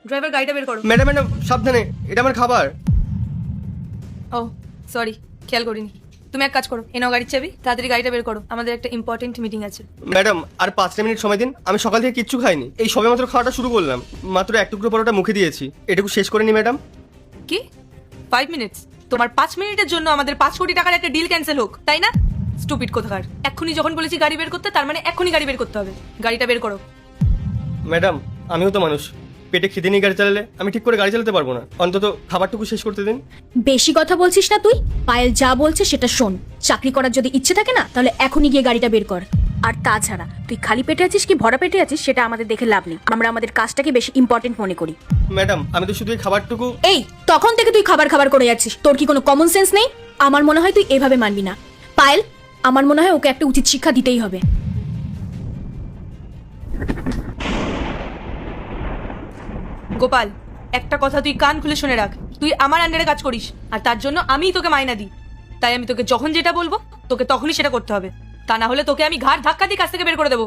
Driver গাড়িটা বের করো। ম্যাডাম ম্যাডাম সাবধানে, এটা আমার খাবার। ও সরি, খেয়াল করিনি। তুমি এক কাজ করো, এনাও গাড়ির চাবি, তাড়াতাড়ি গাড়িটা বের করো, আমাদের একটা ইম্পর্টেন্ট মিটিং আছে। ম্যাডাম আর 5 মিনিট সময় দিন, আমি সকাল থেকে কিচ্ছু খাইনি, এই সবে মাত্র খাওয়াটা শুরু করলাম, মাত্র এক টুকরো পরোটা মুখে দিয়েছি, এটুকু শেষ করে নি ম্যাডাম। কি 5 মিনিটস? তোমার 5 মিনিটের জন্য আমাদের 5 কোটি টাকার একটা ডিল ক্যান্সেল হোক, তাই না? স্টুপিড কোথাকার। এক্ষুনি যখন বলেছি গাড়ি বের করতে, তার মানে এক্ষুনি গাড়ি বের করতে হবে। গাড়িটা বের করো। ম্যাডাম আমিও তো মানুষ, পেটে খিদে নিয়ে গাড়ি চালালে আমি ঠিক করে গাড়ি চালাতে পারবো না, অন্তত খাবারটুকু শেষ করতে দিন। বেশি কথা বলছিস না তুই? পায়েল যা বলছে সেটা শোন। চাকরি করার যদি ইচ্ছে থাকে না, তাহলে এখনই গিয়ে গাড়িটা বের কর। আর তাছাড়া তুই খালি পেটে আছিস কি ভরা পেটে আছিস সেটা আমাদের দেখে লাভ নেই। আমরা আমাদের কাজটাকে বেশি ইম্পর্টেন্ট মনে করি। ম্যাডাম আমি তো শুধু এই খাবারটুকু। এই তখন থেকে তুই খাবার খাবার করে যাচ্ছিস, তোর কি কোনো কমন সেন্স নেই? আমার মনে হয় তুই এভাবে মানবি না। পায়েল, আমার মনে হয় ওকে একটা উচিত শিক্ষা দিতেই হবে। গোপাল, একটা কথা তুই কান খুলে শুনে রাখ, তুই আমার আন্ডারে কাজ করিস, আর তার জন্য আমিই তোকে মাইনা দিই। তাই আমি তোকে যখন যেটা বলবো তোকে তখনই সেটা করতে হবে, তা না হলে তোকে আমি ঘাড় ধাক্কা দিয়ে কাছ থেকে বের করে দেবো।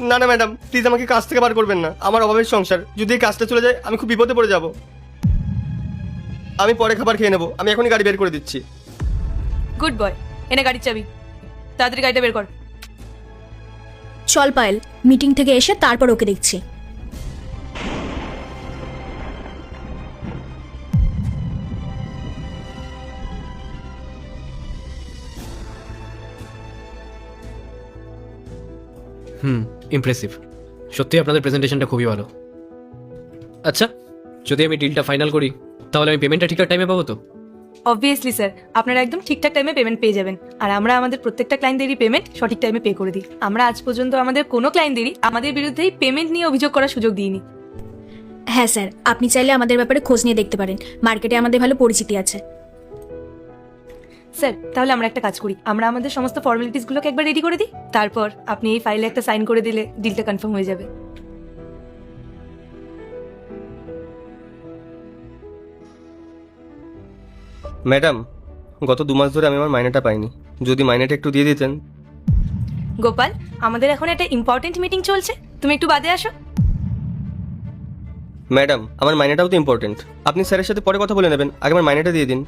না না ম্যাডাম প্লিজ আমাকে কাজ থেকে বার করবেন না, আমার অভাবের সংসার, যদি এই কাজটা চলে যায় আমি খুব বিপদে পড়ে যাব। আমি পরে খাবার খেয়ে নেবো, আমি এখনই গাড়ি বের করে দিচ্ছি। গুড বয়, এনে গাড়ির চাবি, তাড়াতাড়ি গাড়িটা বের কর। চল পায়েল, মিটিং থেকে এসে তারপর ওকে দেখছি। ইমপ্রেসিভ, সত্যি আপনাদের প্রেজেন্টেশনটা খুবই ভালো। আচ্ছা, যদি আমি ডিলটা ফাইনাল করি তাহলে আমি পেমেন্টটা ঠিকঠাক টাইমে পাবো তো? অবভিয়াসলি স্যার, আপনারা একদম ঠিকঠাক টাইমে পেমেন্ট পেয়ে যাবেন, আর আমরা আমাদের প্রত্যেকটা ক্লায়েন্টদেরই পেমেন্ট সঠিক টাইমে পে করে দিই। আমরা আজ পর্যন্ত আমাদের কোনো ক্লায়েন্টদেরই আমাদের বিরুদ্ধেই পেমেন্ট নিয়ে অভিযোগ করার সুযোগ দিইনি। হ্যাঁ স্যার, আপনি চাইলে আমাদের ব্যাপারে খোঁজ নিয়ে দেখতে পারেন, মার্কেটে আমাদের ভালো পরিচিতি আছে। স্যার তাহলে আমরা একটা কাজ করি, আমরা আমাদের সমস্ত ফর্মালিটিসগুলোকে একবার রেডি করে দিই, তারপর আপনি এই ফাইলে একটা সাইন করে দিলে ডিলটা কনফার্ম হয়ে যাবে। ম্যাডাম গত 2 মাস ধরে আমি আমার মাইনেটা পাইনি, যদি মাইনেটা একটু দিয়ে দিতেন। গোপাল, আমাদের এখন একটা ইম্পর্টেন্ট মিটিং চলছে, তুমি একটু বাদে আসো। ম্যাডাম আমার মাইনেটাও তো ইম্পর্টেন্ট, আপনি স্যারের সাথে পরে কথা বলে নেবেন, আগে আমার মাইনেটা দিয়ে দিন।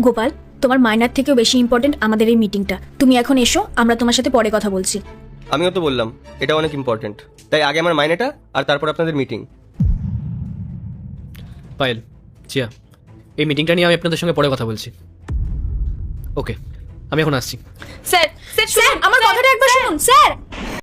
গোপাল, তোমার মাইনার থেকেও বেশি ইম্পর্টেন্ট আমাদের এই মিটিংটা। তুমি এখন এসো, আমরা তোমার সাথে পরে কথা বলছি। আমিও তো বললাম এটা অনেক ইম্পর্টেন্ট, তাই আগে আমার মাইনেটা আর তারপর আপনাদের মিটিং। পায়েল, জিয়া, এই মিটিংটা নিয়ে আমি আপনাদের সঙ্গে পরে কথা বলছি। ওকে, আমি এখন আসছি। স্যার স্যার স্যার, আমার কথাটা একবার শুনুন স্যার।